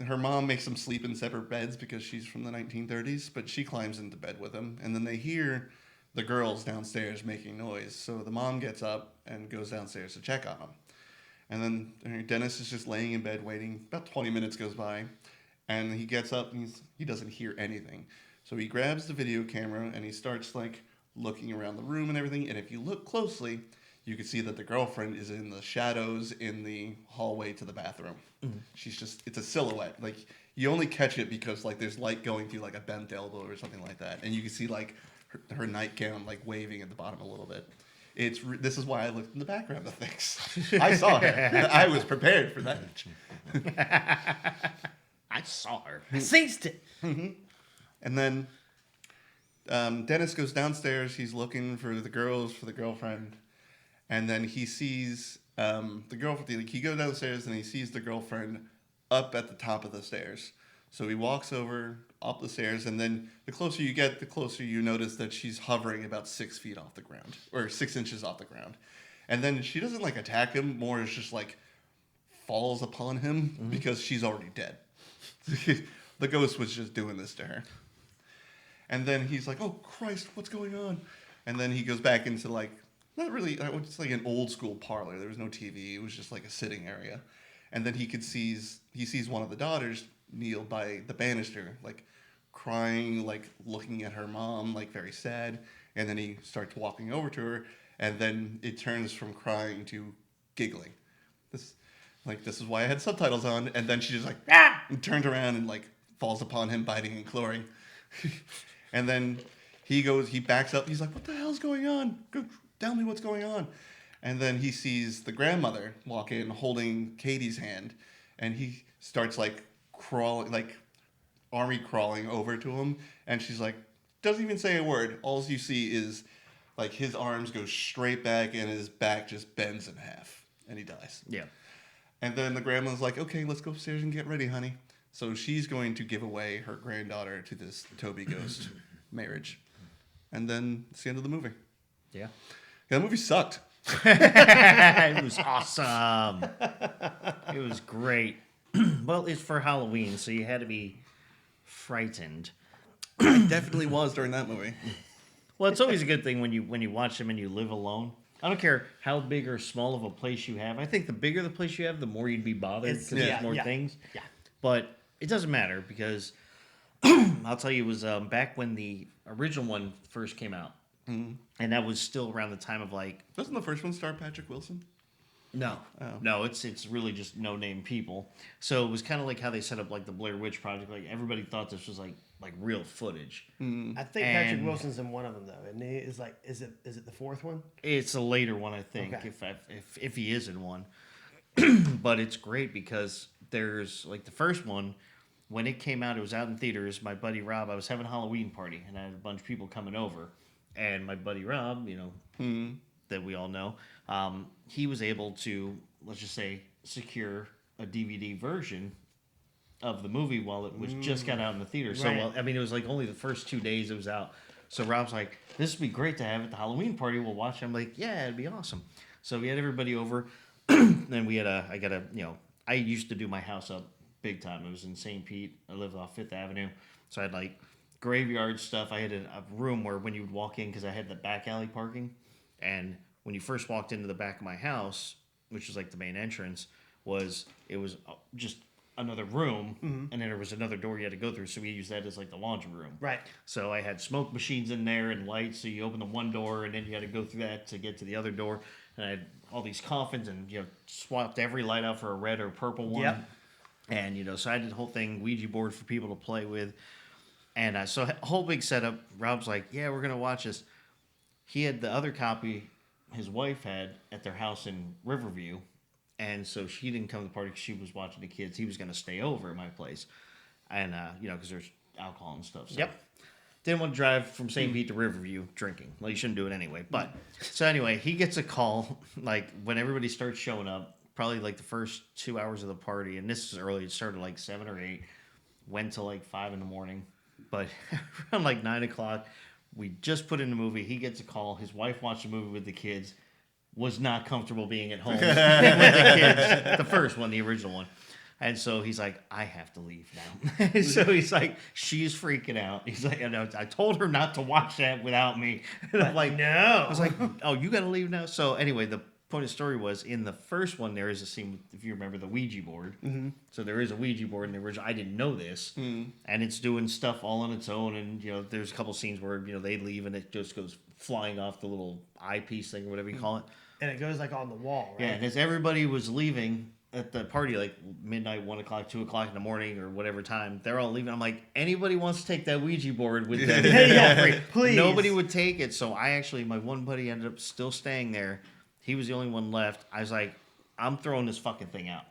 her mom makes them sleep in separate beds because she's from the 1930s, but she climbs into bed with him. And then they hear the girls downstairs making noise. So the mom gets up and goes downstairs to check on them. And then Dennis is just laying in bed waiting. About 20 minutes goes by. And he gets up and he doesn't hear anything. So he grabs the video camera and he starts like looking around the room and everything. And if you look closely, you can see that the girlfriend is in the shadows in the hallway to the bathroom. Mm-hmm. It's a silhouette. Like, you only catch it because, like, there's light going through, like, a bent elbow or something like that. And you can see, like, her nightgown, like, waving at the bottom a little bit. This is why I looked in the background of things. I saw her. I was prepared for that. I saw her. I sensed it. Mm-hmm. And then Dennis goes downstairs. He's looking for the girls, for the girlfriend. And then he sees the girlfriend. Like, he goes downstairs and he sees the girlfriend up at the top of the stairs. So he walks over up the stairs, and then the closer you get, the closer you notice that she's hovering about 6 feet off the ground, or 6 inches off the ground. And then she doesn't like attack him. More is just like falls upon him because she's already dead. The ghost was just doing this to her. And then he's like, "Oh Christ, what's going on?" And then he goes back into like. Not really, it's like an old school parlor. There was no TV. It was just like a sitting area. And then he sees one of the daughters kneel by the banister, like crying, like looking at her mom, like very sad. And then he starts walking over to her, and then it turns from crying to giggling. This is why I had subtitles on. And then she just like, ah! And turns around and like falls upon him, biting and clawing. And then he backs up. He's like, "What the hell's going on? Tell me what's going on." And then he sees the grandmother walk in holding Katie's hand, and he starts like crawling, like army crawling over to him, and she's like, doesn't even say a word. All you see is like his arms go straight back and his back just bends in half, and he dies. Yeah. And then the grandma's like, "Okay, let's go upstairs and get ready, honey." So she's going to give away her granddaughter to this Toby ghost marriage. And then it's the end of the movie. Yeah. Yeah, the movie sucked. It was awesome. It was great. Well, it's for Halloween, so you had to be frightened. I definitely was during that movie. Well, it's always a good thing when you watch them and you live alone. I don't care how big or small of a place you have. I think the bigger the place you have, the more you'd be bothered because there's more things. Yeah. But it doesn't matter because I'll tell you, it was back when the original one first came out. Mm-hmm. And that was still around the time of like... Doesn't the first one star Patrick Wilson? No. Oh. No, it's really just no-name people. So it was kind of like how they set up like the Blair Witch Project. Like everybody thought this was like real footage. Mm. I think Patrick Wilson's in one of them though, and he is like, is it the fourth one? It's a later one, I think, okay. if he is in one. But it's great because there's like the first one. When it came out, it was out in theaters. My buddy Rob, I was having a Halloween party, and I had a bunch of people coming over. And my buddy Rob, that we all know, he was able to, let's just say, secure a DVD version of the movie while it was just got out in the theater. Right. So, it was like only the first 2 days it was out. So Rob's like, "This would be great to have at the Halloween party. We'll watch it." I'm like, "Yeah, it'd be awesome." So we had everybody over. Then we had I used to do my house up big time. It was in St. Pete. I lived off 5th Avenue. So I had like graveyard stuff. I had a room where when you would walk in, because I had the back alley parking, and when you first walked into the back of my house, which was like the main entrance, it was just another room, and then there was another door you had to go through, so we used that as like the laundry room. Right. So I had smoke machines in there and lights, so you open the one door, and then you had to go through that to get to the other door, and I had all these coffins, and swapped every light out for a red or purple one. Yep. And so I did the whole thing, Ouija board for people to play with. And so whole big setup. Rob's like, yeah, we're gonna watch this. He had the other copy his wife had at their house in Riverview, and so she didn't come to the party because she was watching the kids. He was gonna stay over at my place, and because there's alcohol and stuff. So. Yep. Didn't want to drive from St. Pete to Riverview drinking. Well, you shouldn't do it anyway. But so anyway, he gets a call like when everybody starts showing up. Probably like the first 2 hours of the party, and this is early. It started like 7 or 8, went till like 5 in the morning. But around like 9 o'clock, we just put in the movie. He gets a call. His wife watched the movie with the kids. Was not comfortable being at home with the kids. The first one, the original one. And so he's like, I have to leave now. So he's like, she's freaking out. He's like, I told her not to watch that without me. And I'm like, no. I was like, oh, you got to leave now? So anyway, the point of the story was in the first one, there is a scene, if you remember, the Ouija board. Mm-hmm. So there is a Ouija board in the original. I didn't know this. Mm. And it's doing stuff all on its own. And, there's a couple scenes where, they leave and it just goes flying off the little eyepiece thing or whatever you call it. And it goes like on the wall, right? Yeah, and as everybody was leaving at the party, like midnight, 1 o'clock, 2 o'clock in the morning, or whatever time, they're all leaving. I'm like, anybody wants to take that Ouija board with them? Yeah, please. Nobody would take it. So my one buddy ended up still staying there. He was the only one left. I was like, I'm throwing this fucking thing out.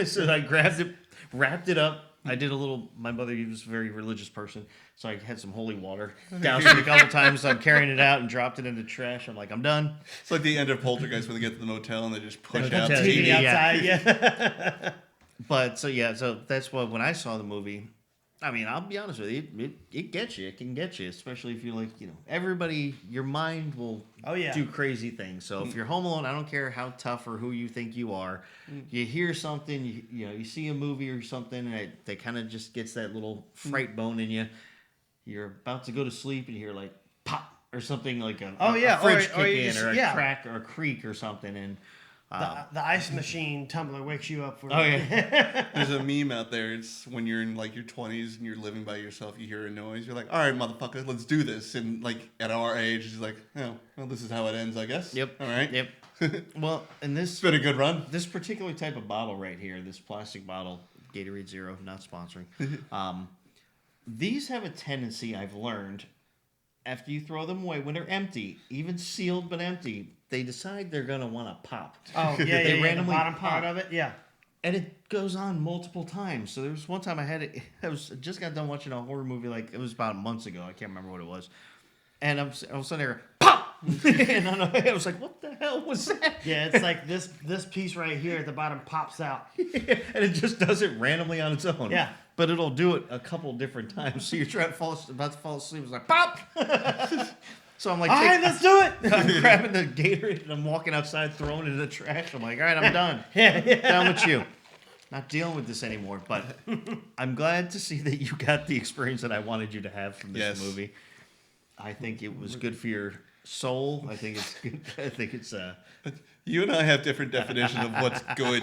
So I grabbed it, wrapped it up. I did a little, my mother, he was a very religious person, so I had some holy water, doused it a couple times, so I'm carrying it out and dropped it in the trash. I'm like, I'm done. It's like the end of Poltergeist when they get to the motel and they just push out Hotel TV. TV. Outside, yeah. But, so that's what, when I saw the movie, I mean, I'll be honest with you, it gets you. It can get you, especially if you're like, everybody, your mind will do crazy things. So if you're home alone, I don't care how tough or who you think you are. You hear something, you see a movie or something, and that kind of just gets that little fright bone in you. You're about to go to sleep, and you hear like pop or something like a fridge kick in or a crack or a creak or something, and the ice machine tumbler wakes you up for There's a meme out there. It's when you're in like your 20s and you're living by yourself, you hear a noise, you're like, all right, motherfucker, let's do this. And like at our age, it's like, oh, well, this is how it ends, I guess. Yep. All right. Yep. Well, and It's been a good run. This particular type of bottle right here, this plastic bottle, Gatorade Zero, not sponsoring. These have a tendency, I've learned, after you throw them away, when they're empty, even sealed but empty, they decide they're going to want to pop. Oh, yeah, They yeah, randomly the bottom pop. part of it, yeah. And it goes on multiple times. So there was one time I had it. I just got done watching a horror movie, like it was about months ago. I can't remember what it was. And I was sitting there, pop! And I was like, what the hell was that? Yeah, it's like this piece right here at the bottom pops out. And it just does it randomly on its own. Yeah. But it'll do it a couple different times. So you're about to fall asleep. It's like, pop! So I'm like, all right, let's do it. I'm grabbing the Gatorade and I'm walking outside, throwing it in the trash. I'm like, all right, I'm done. Yeah. Done with you. Not dealing with this anymore. But I'm glad to see that you got the experience that I wanted you to have from this movie. I think it was good for your soul. I think it's good. I think it's You and I have different definitions of what's good.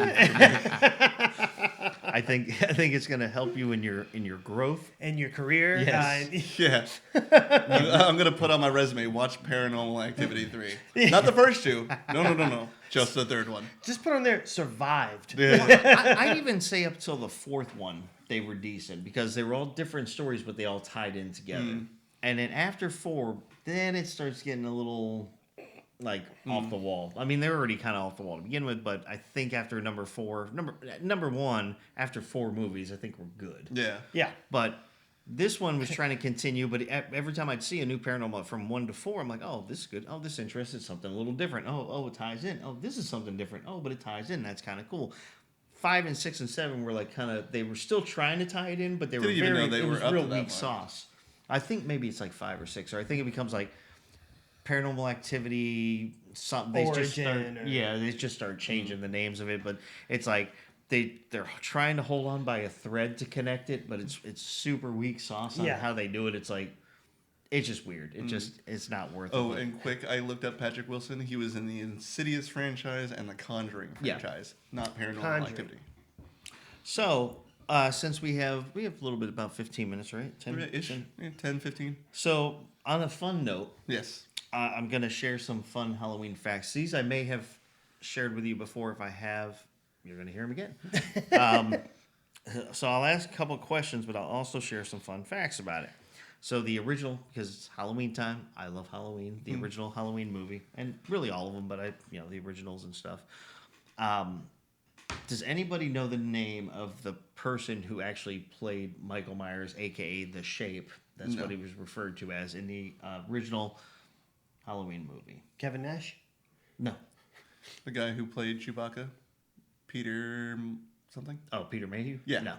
I think it's going to help you in your growth and your career. Yes. Yeah. I'm going to put on my resume, watch Paranormal Activity 3. Not the first two. No. Just the third one. Just put on there, survived. Yeah. I'd even say up till the fourth one, they were decent because they were all different stories, but they all tied in together. And then after 4, then it starts getting a little like off the wall. I mean, they're already kind of off the wall to begin with, but I think after number 1, after 4 movies, I think we're good. Yeah. Yeah. But this one was trying to continue, but every time I'd see a new Paranormal from 1 to 4, I'm like, oh, this is good. Oh, this is interesting. Something a little different. Oh, it ties in. Oh, this is something different. Oh, but it ties in. That's kind of cool. 5 and 6 and 7 were like kind of, they were still trying to tie it in, but they were Didn't even know they it were was up real to that weak much. sauce. I think maybe it's like 5 or 6, or I think it becomes like Paranormal Activity something. They just start changing the names of it, but it's like they're trying to hold on by a thread to connect it, but it's super weak sauce on how they do it. It's like it's just weird. It's not worth it. Oh, and quick, I looked up Patrick Wilson. He was in the Insidious franchise and the Conjuring franchise, not Paranormal Activity. So, since we have a little bit, about 15 minutes, right? 10-ish? 10, 15. So, on a fun note, Yes. I'm going to share some fun Halloween facts. These I may have shared with you before. If I have, you're going to hear them again. So I'll ask a couple questions, but I'll also share some fun facts about it. So the original, because it's Halloween time, I love Halloween. The original Halloween movie, and really all of them, but the originals and stuff. Does anybody know the name of the person who actually played Michael Myers, aka the Shape? That's No. what he was referred to as in the original Halloween movie. Kevin Nash. No. The guy who played Chewbacca, Peter something. Oh, Peter Mayhew? Yeah.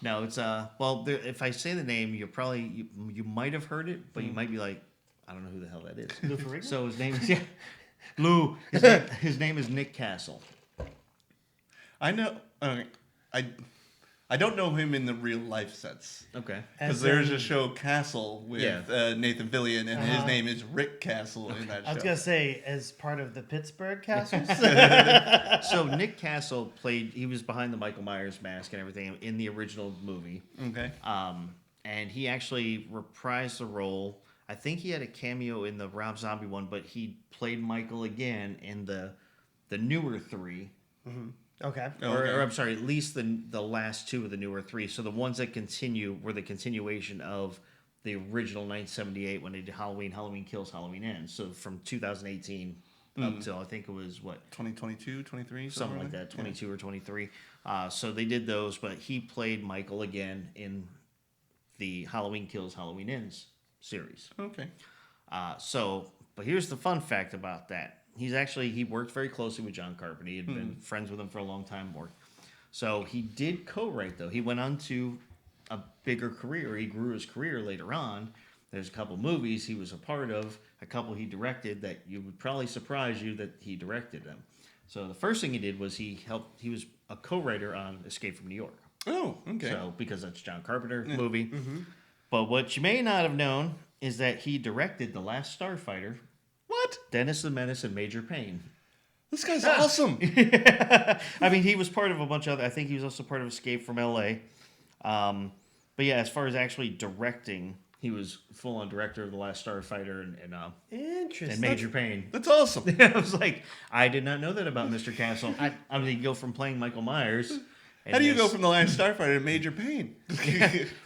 No, it's if I say the name, you might have heard it, but you might be like, I don't know who the hell that is. Lou Ferrigno? So his name is Lou. His name is Nick Castle. I know. I don't know him in the real life sense. Okay. Because As there's in- a show Castle with Yeah. Nathan Fillion, and his name is Rick Castle in that show. I was gonna say as part of the Pittsburgh Castles. So Nick Castle he was behind the Michael Myers mask and everything in the original movie. Okay. And he actually reprised the role. I think he had a cameo in the Rob Zombie one, but he played Michael again in the newer three. Okay. Oh, Or, okay. or I'm sorry, at least the last two of the newer three. So the ones that continue were the continuation of the original 1978 when they did Halloween Kills, Halloween Ends. So from 2018 up till I think it was 2022, 23, something like that, 22 or 23. So they did those, but he played Michael again in the Halloween Kills, Halloween Ends series. Yeah. Okay. But here's the fun fact about that. He worked very closely with John Carpenter. He had been friends with him for a long time. So he did co-write, though. He went on to a bigger career. He grew his career later on. There's a couple movies he was a part of, a couple he directed that you would probably surprise you that he directed them. So the first thing he did was he was a co-writer on Escape from New York. Oh, okay. So, because that's John Carpenter movie. But what you may not have known is that he directed The Last Starfighter, What? Dennis the Menace, and Major Payne. This guy's awesome. I mean, he was part of a bunch of other. I think he was also part of Escape from L.A. But yeah, as far as actually directing, he was full-on director of The Last Starfighter Interesting. and Major Payne. That's awesome. I was like, I did not know that about Mr. Castle. I mean, you go from playing Michael Myers. How do you go from The Last Starfighter to Major Payne?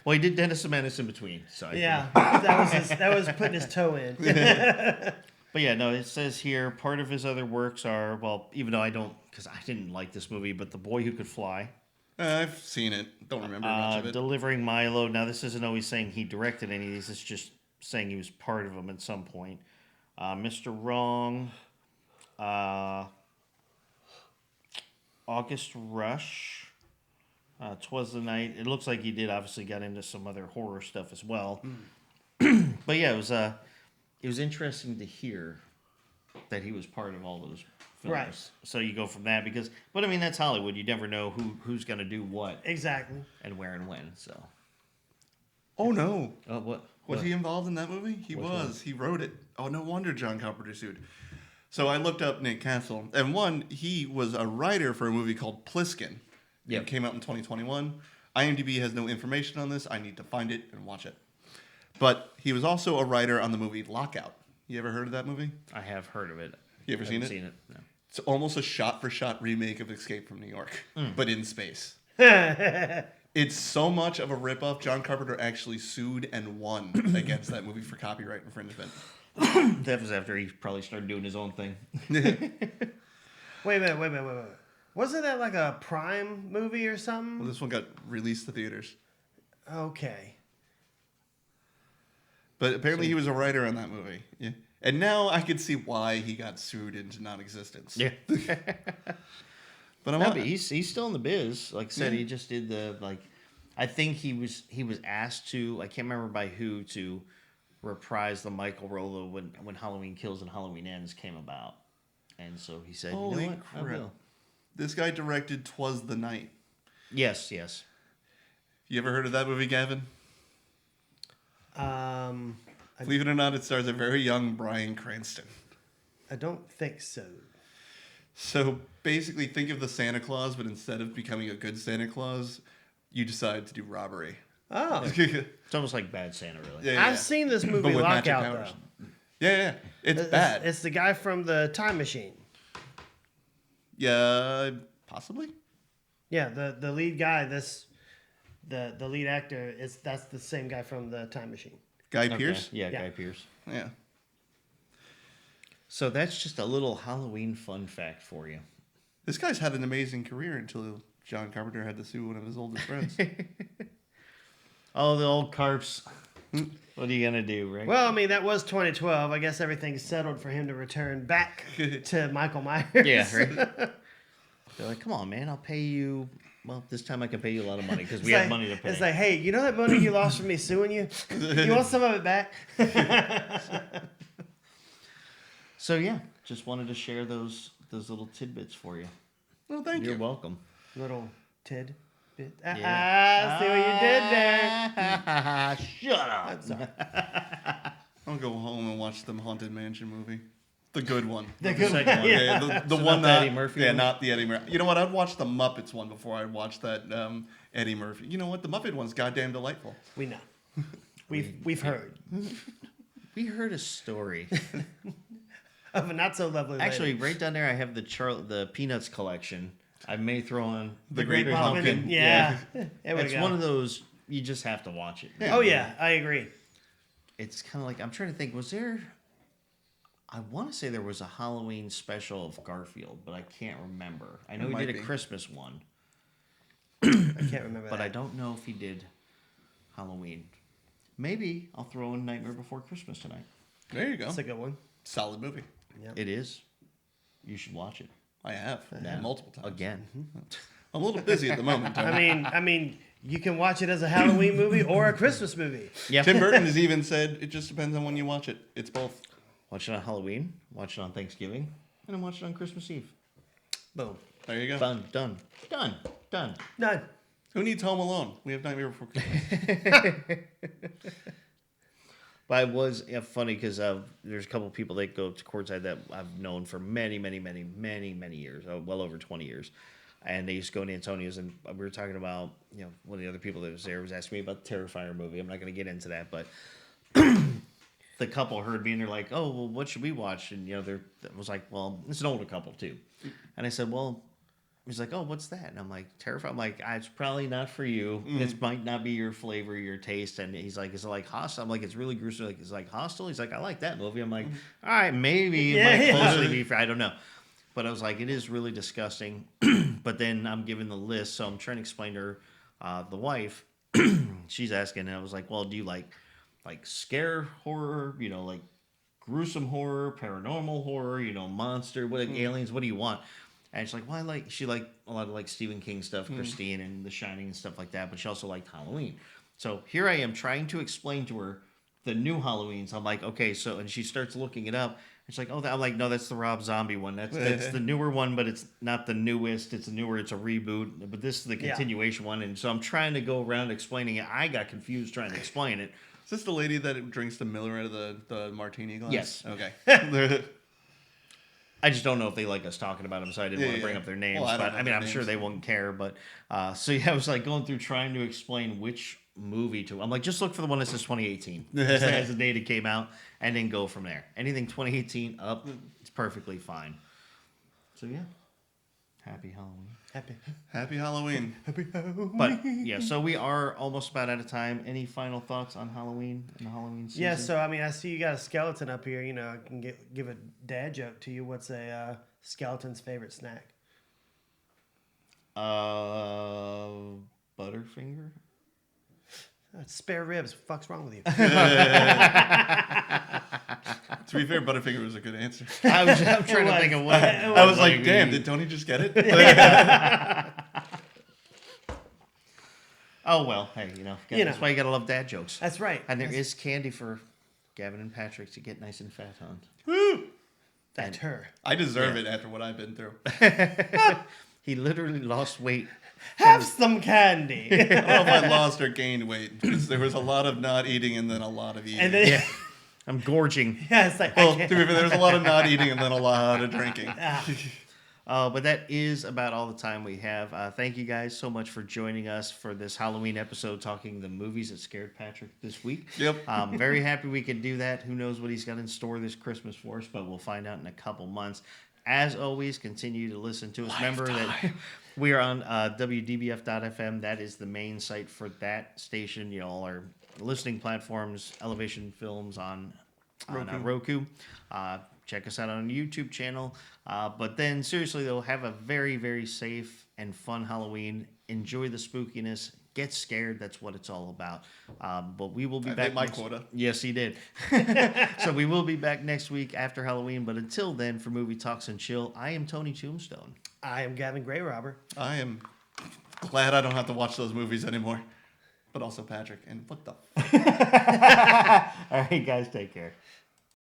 Well, he did Dennis the Menace in between. So Yeah, that was putting his toe in. But yeah, no, it says here part of his other works are, well, even though because I didn't like this movie, but The Boy Who Could Fly, I've seen it. Don't remember much of it. Delivering Milo. Now, this isn't always saying he directed any of these. It's just saying he was part of them at some point. Mr. Wrong, August Rush, 'Twas the Night. It looks like he did obviously got into some other horror stuff as well. But yeah, it was interesting to hear that he was part of all those films. Right. So you go from that but I mean, that's Hollywood. You never know who's going to do what Exactly. and where and when. So. Oh, no. Oh, what? Was he involved in that movie? He Which was. one? He wrote it. Oh, no wonder John Carpenter sued. So I looked up Nick Castle, and he was a writer for a movie called Pliskin. Yep. It came out in 2021. IMDb has no information on this. I need to find it and watch it. But he was also a writer on the movie Lockout. You ever heard of that movie? I have heard of it. You ever I seen haven't it? Seen it? No. It's almost a shot-for-shot remake of Escape from New York, but in space. Right. It's so much of a ripoff. John Carpenter actually sued and won against that movie for copyright infringement. That was after he probably started doing his own thing. Wait a minute. Wasn't that like a Prime movie or something? Well, this one got released to theaters. Okay. But apparently he was a writer on that movie. Yeah. And now I can see why he got sued into non-existence. Yeah. But No, but he's still in the biz. Like I said, Yeah. he just did I think he was asked to. I can't remember by who to reprise the Michael role when Halloween Kills and Halloween Ends came about, and so he said, Holy "You know what? I crap. will." This guy directed 'Twas the Night. Yes. You ever heard of that movie, Gavin? Believe it or not, it stars a very young Bryan Cranston. I don't think so. So basically, think of the Santa Claus, but instead of becoming a good Santa Claus, you decide to do robbery. Oh, It's almost like Bad Santa, really. Yeah, I've seen this movie with magic Lockout powers. though. Yeah. It's bad. It's the guy from the Time Machine. Yeah, possibly. Yeah, the lead guy. This the lead actor that's the same guy from the Time Machine. Guy Okay. Pearce? Yeah, Yeah. Guy Pearce. Yeah. So that's just a little Halloween fun fact for you. This guy's had an amazing career until John Carpenter had to sue one of his oldest friends. Oh, the old carps. What are you gonna do, right? Well, I mean, that was 2012. I guess everything's settled for him to return back to Michael Myers. Yeah, right. They're like, come on, man, I'll pay you. Well, this time I can pay you a lot of money because we have money to pay. It's like, hey, you know that money you lost from me suing you? You want some of it back? So yeah, just wanted to share those little tidbits for you. Well, thank You're you. welcome. Little tid bit. Yeah. See what you did there. Shut up. I'm sorry. I'll go home and watch the Haunted Mansion movie. The good one. The good second one. Yeah, the So one not the that Eddie Murphy Yeah, one? not the Eddie Murphy. You know what? I'd watch the Muppets one before I'd watch that Eddie Murphy. You know what? The Muppet one's goddamn delightful. We know. We've heard We heard a story. of a not so lovely lady. Actually, right down there, I have the Peanuts collection. I may throw on The Great Pumpkin. Yeah. There we It's go. one of those you just have to watch it. Oh yeah, I agree. It's kind of like I'm trying to think. Was there? I want to say there was a Halloween special of Garfield, but I can't remember. I know It he might did a be. Christmas one, I can't remember but that. I don't know if he did Halloween. Maybe I'll throw in Nightmare Before Christmas tonight. There you go. That's a good one. Solid movie. It is. You should watch it I have Yeah. multiple times. again. I'm a little busy at the moment. Tony. I mean, you can watch it as a Halloween movie or a Christmas movie. Yeah. Tim Burton has even said it just depends on when you watch it. It's both. Watch it on Halloween. Watch it on Thanksgiving, and then watch it on Christmas Eve. Boom. There you go. Done. Done. Who needs Home Alone? We have Nightmare Before Christmas. But it was funny because there's a couple of people that go to courtside that I've known for many years, well over 20 years. And they used to go to Antonio's, and we were talking about, one of the other people that was there was asking me about the Terrifier movie. I'm not going to get into that, but the couple heard me and they're like, oh, well, what should we watch? And, I was like, well, it's an older couple too. And I said, well, he's like, oh, what's that? And I'm like, Terrifier. I'm like, it's probably not for you. This might not be your flavor, your taste. And he's like, is it like Hostel? I'm like, it's really gruesome. Like, it's like Hostel. He's like, I like that movie. I'm like, all right, maybe it might closely be for, I don't know. But I was like, it is really disgusting. But then I'm given the list, so I'm trying to explain to her, the wife. She's asking, and I was like, well, do you like scare horror? Like gruesome horror, paranormal horror? Monster, aliens? What do you want? And she's like, well, she liked a lot of Stephen King stuff, Christine and The Shining and stuff like that. But she also liked Halloween. So here I am trying to explain to her the new Halloweens. I'm like, okay, so, and she starts looking it up. It's like, I'm like, no, that's the Rob Zombie one. That's the newer one, but it's not the newest. It's newer. It's a reboot. But this is the continuation one. And so I'm trying to go around explaining it. I got confused trying to explain it. Is this the lady that drinks the Miller out of the martini glass? Yes. Okay. I just don't know if they like us talking about them, so I didn't want to bring yeah. up their names. Well, I don't but know I mean, their I'm sure names. they won't care. But so yeah, I was like going through trying to explain which movie to. I'm like, just look for the one that says 2018. Just as the date it came out, and then go from there. Anything 2018 up, it's perfectly fine. So yeah, happy Halloween. Happy Halloween. But yeah, so we are almost about out of time. Any final thoughts on Halloween and the Halloween season? Yeah, so I mean, I see you got a skeleton up here. I can give a dad joke to you. What's a skeleton's favorite snack? Butterfinger. Spare ribs. Fuck's wrong with you? To be fair, Butterfinger was a good answer. I'm trying to think of what. I was like, damn, did Tony just get it? Oh well, hey, that's why you gotta love dad jokes. That's right. And there is candy for Gavin and Patrick to get nice and fat on. Woo! That's her. I deserve it after what I've been through. He literally lost weight. Have some candy. I don't know if I lost or gained weight because there was a lot of not eating and then a lot of eating. And then, Yeah, I'm gorging. yeah, it's like, well, I to can't. be fair, there was a lot of not eating and then a lot of drinking. But that is about all the time we have. Thank you guys so much for joining us for this Halloween episode, talking the movies that scared Patrick this week. Yep. Very happy we could do that. Who knows what he's got in store this Christmas for us, but we'll find out in a couple months. As always, continue to listen to us. Remember that we are on WDBF.FM. That is the main site for that station. You know, all our listening platforms, Elevation Films on Roku. Check us out on the YouTube channel. But then, seriously, though, have a very, very safe and fun Halloween. Enjoy the spookiness. Get scared. That's what it's all about. But we will be back. Hit my quota. Yes, he did. So we will be back next week after Halloween. But until then, for Movie Talks and Chill, I am Tony Tombstone. I am Gavin Gray Robber. I am glad I don't have to watch those movies anymore. But also Patrick. And what the All right, guys, take care.